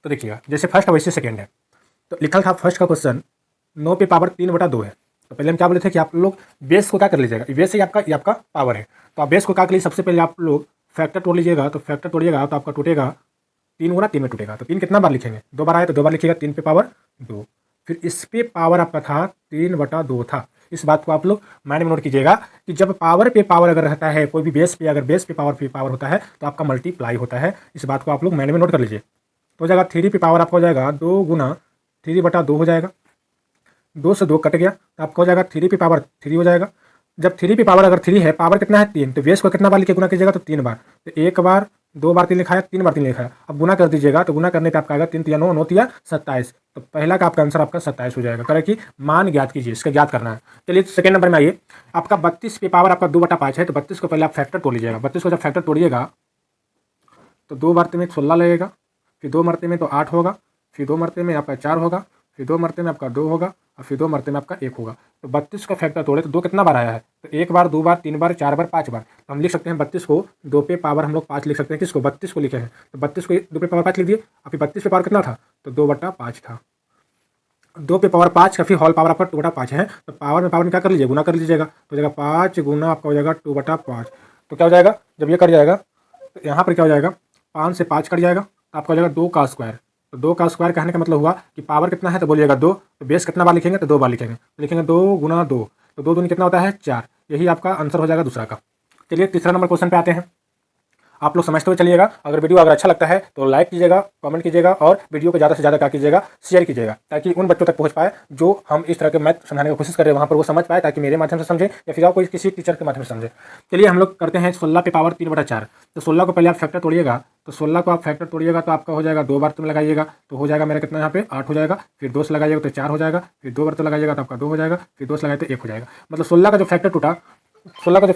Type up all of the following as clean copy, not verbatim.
तो देखिएगा जैसे फर्स्ट वैसे सेकेंड है। तो लिखा था फर्स्ट का क्वेश्चन 9 पे पावर 3/2 है। तो पहले हम क्या बोले थे कि आप लोग बेस को क्या कर लीजिएगा, बेस ही आपका पावर है। तो आप बेस को क्या कर लीजिए, सबसे पहले आप लोग फैक्टर तोड़ लीजिएगा। तो फैक्टर तोड़िएगा तो आपका टूटेगा 3 गुना 3 में टूटेगा। तो 3 कितना बार लिखेंगे, 2 बार आए तो 2 बार लिखिएगा 3 पे पावर 2। फिर इस पे पावर आपका था 3/2 था। इस बात को आप लोग माइंड में नोट कीजिएगा कि जब पावर पे पावर अगर रहता है कोई भी बेस पे, अगर बेस पे पावर होता है तो आपका मल्टीप्लाई होता है। इस बात को आप लोग माइंड में नोट कर लीजिए। तो हो जाएगा 3 पे पावर आपका हो जाएगा 2 गुना 3/2 हो जाएगा। 2 से 2 कट गया तो आपका हो जाएगा 3 पे पावर 3 हो जाएगा। जब 3 पे पावर अगर 3 है, पावर कितना है 3, तो बेस को कितना बार लिखे गुना कीजिएगा तो 3 बार। तो 1 बार 2 बार 3 लिखा है, 3 बार 3 लिखा है। अब गुना कर दीजिएगा तो गुना करने पे आपका आएगा 3 3 9 9 3 27। तो पहला का आपका आंसर आपका 27 हो जाएगा। करेक्ट कि मान ज्ञात कीजिए, इसका ज्ञात करना है। चलिए सेकंड नंबर में आइए। आपका 32 पे पावर आपका 2/5 है। तो 32 को पहले आप फैक्टर तोड़ लीजिएगा। 32 को जब फैक्टर तोड़िएगा तो 2 मरते में 16 लगेगा, फिर 2 मरते में तो 8 होगा, फिर 2 मरते में आपका 4 होगा, फिर 2 मरते में आपका 2 होगा और फिर 2 मरते में आपका 1 होगा। तो 32 का फैक्टर तोड़े तो 2 कितना बार आया है, तो 1 बार 2 बार 3 बार 4 बार 5 बार। तो हम लिख सकते हैं 32 को 2 पे पावर हम लोग 5 लिख सकते हैं। किसको, 32 को लिखे हैं। तो 32 को 2 पे पावर 5 लिख दिए। और फिर 32 पे पावर कितना था, तो 2/5 था। 2 पे पावर 5 का फिर होल पावर आपका 2/5 है। तो पावर में पावर में क्या कर लीजिए, गुना कर लीजिएगा। तो हो जाएगा 5 गुना आपका हो जाएगा 2/5। तो क्या हो जाएगा, जब ये कट जाएगा तो यहाँ पर क्या हो जाएगा, 5 से 5 कट जाएगा तो आपका हो जाएगा 2 का स्क्वायर। तो 2 का स्क्वायर कहने का मतलब हुआ कि पावर कितना है तो बोलिएगा 2। तो बेस कितना बार लिखेंगे, तो 2 बार लिखेंगे। तो लिखेंगे 2 गुना 2। तो 2 दूनी कितना होता है 4। यही आपका आंसर हो जाएगा दूसरा का। चलिए तीसरा नंबर क्वेश्चन पे आते हैं। आप लोग समझते हुए चलिएगा। अगर वीडियो अगर अच्छा लगता है तो लाइक कीजिएगा, कमेंट कीजिएगा और वीडियो को ज़्यादा से ज़्यादा क्या कीजिएगा, शेयर कीजिएगा, ताकि उन बच्चों तक पहुंच पाए जो हम इस तरह के मैथ समझाने की कोशिश कर रहे हैं, वहाँ पर वो समझ पाए, ताकि मेरे माध्यम से समझे या फिर आप कोई किसी टीचर के माध्यम से समझे। चलिए हम लोग करते हैं 16 पे पावर 3/4। तो 16 को पहले आप फैक्टर तोड़िएगा। तो 16 को आप फैक्टर तोड़िएगा तो आपका हो जाएगा 2 बार तुम लगाइएगा तो हो जाएगा मेरा कितना यहाँ पे 8 हो जाएगा। फिर 2 से लगाइएगा तो 4 हो जाएगा। फिर 2 बार तो लगाइएगा तो आपका 2 हो जाएगा। फिर 2 से लगाए तो 1 हो जाएगा। मतलब 16 का जो फैक्टर टूटा 16 का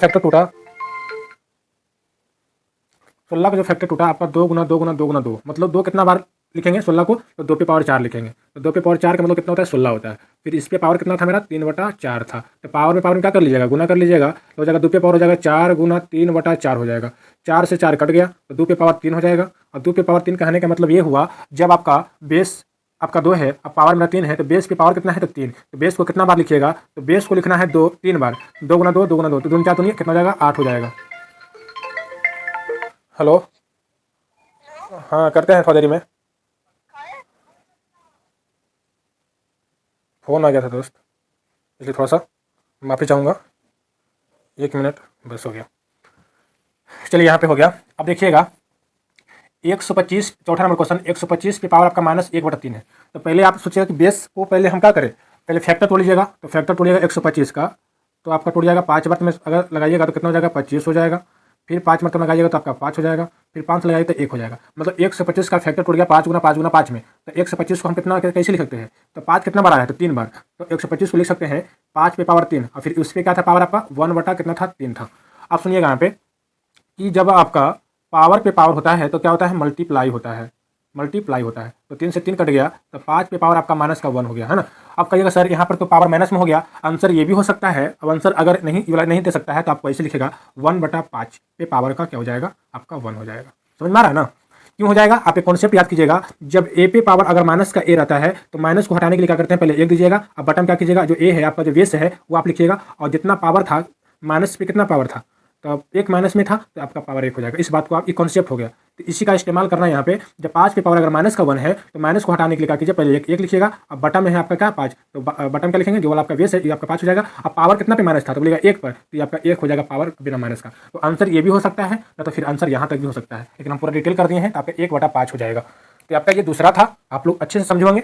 जो फैक्टर टूटा आपका 2 गुना 2 गुना 2 गुना 2। मतलब 2 कितना बार लिखेंगे 16 को, तो 2 पे पावर 4 लिखेंगे। तो 2 पे पावर 4 का मतलब कितना होता है 16 होता है। फिर इस पे पावर कितना था मेरा 3/4 था। तो पावर में क्या कर लीजिएगा, गुना कर लीजिएगा। तो हो जाएगा 2 पे पावर हो जाएगा 4 गुना 3/4 हो जाएगा। 4 से 4 कट गया तो 2 पे पावर 3 हो जाएगा। और 2 पे पावर 3 कहने का मतलब ये हुआ, जब आपका बेस आपका 2 है, अब पावर मेरा 3 है, तो बेस पे पावर कितना है तो 3। तो बेस को कितना बार लिखिएगा, तो बेस को लिखना है 3 बार। 2 गुना 2 2 गुना 2 तो 2 4 तो नहीं कितना हो जाएगा 8 हो जाएगा। हेलो, हाँ करते हैं थोड़ी देरी में। फ़ोन आ गया था दोस्त, इसलिए थोड़ा सा माफ़ी चाहूँगा। 1 मिनट बस हो गया। चलिए यहाँ पे हो गया। अब देखिएगा 125 चौथा नंबर क्वेश्चन। 125 पे पावर आपका -1/3 है। तो पहले आप सोचिएगा कि बेस को पहले हम क्या करें, पहले फैक्टर तोड़ लीजिएगा। तो फैक्टर तोड़िएगा 125 का तो आपका टूट जाएगा 5 बार में अगर लगाइएगा तो कितना हो जाएगा 25 हो जाएगा। फिर 5 मतलब लगाइएगा तो आपका 5 हो जाएगा। फिर 5 लगाइएगा तो 1 हो जाएगा। मतलब 125 का फैक्टर टूट गया 5 गुना 5 गुना 5 में। तो 125 को हम कितना कैसे लिख सकते हैं, तो 5 कितना बार आया है तो 3 बार। तो 125 को लिख सकते हैं 5 पे पावर 3 और फिर उस पर क्या था पावर आपका 1 बटा कितना था 3 था। आप सुनिएगा यहाँ पे कि जब आपका पावर पे पावर होता है तो क्या होता है मल्टीप्लाई होता है, मल्टीप्लाई होता है। तो 3 से 3 कट गया तो 5 पे पावर आपका माइनस का 1 हो गया है ना। अब कहिएगा सर यहाँ पर तो पावर माइनस में हो गया, आंसर ये भी हो सकता है। अब आंसर अगर नहीं दे सकता है तो आपको ऐसे लिखेगा 1/5 पे पावर का क्या हो जाएगा आपका 1 हो जाएगा। समझ में आ रहा है ना क्यों हो जाएगा। आप एक कॉन्सेप्ट याद कीजिएगा, जब ए पे पावर अगर माइनस का ए रहता है तो माइनस को हटाने के लिए क्या करते हैं पहले 1 दीजिएगा। अब बटन क्या कीजिएगा जो ए है आपका जो बेस है वो आप लिखिएगा और जितना पावर था माइनस पे कितना पावर था तो अब 1 माइनस में था तो आपका पावर 1 हो जाएगा। इस बात को आप एक कॉन्सेप्ट हो गया तो इसी का इस्तेमाल करना है यहाँ पे। जब 5 पे पावर अगर माइनस का 1 है तो माइनस को हटाने के लिए क्या कीजिए पहले 1 लिखिएगा। अब बटन में है आपका क्या 5 तो बटन का लिखेंगे जो वाला आपका बेस है ये आपका 5 हो जाएगा। अब पावर कितना पे माइनस था तो बोलेगा 1 पर तो ये आपका 1 हो जाएगा पावर बिना माइनस का। तो आंसर ये भी हो सकता है ना तो फिर आंसर यहाँ तक भी हो सकता है, लेकिन हम पूरा डिटेल कर दिए हैं तो आपका 1/5 हो जाएगा। तो आपका ये दूसरा था, आप लोग अच्छे से समझेंगे।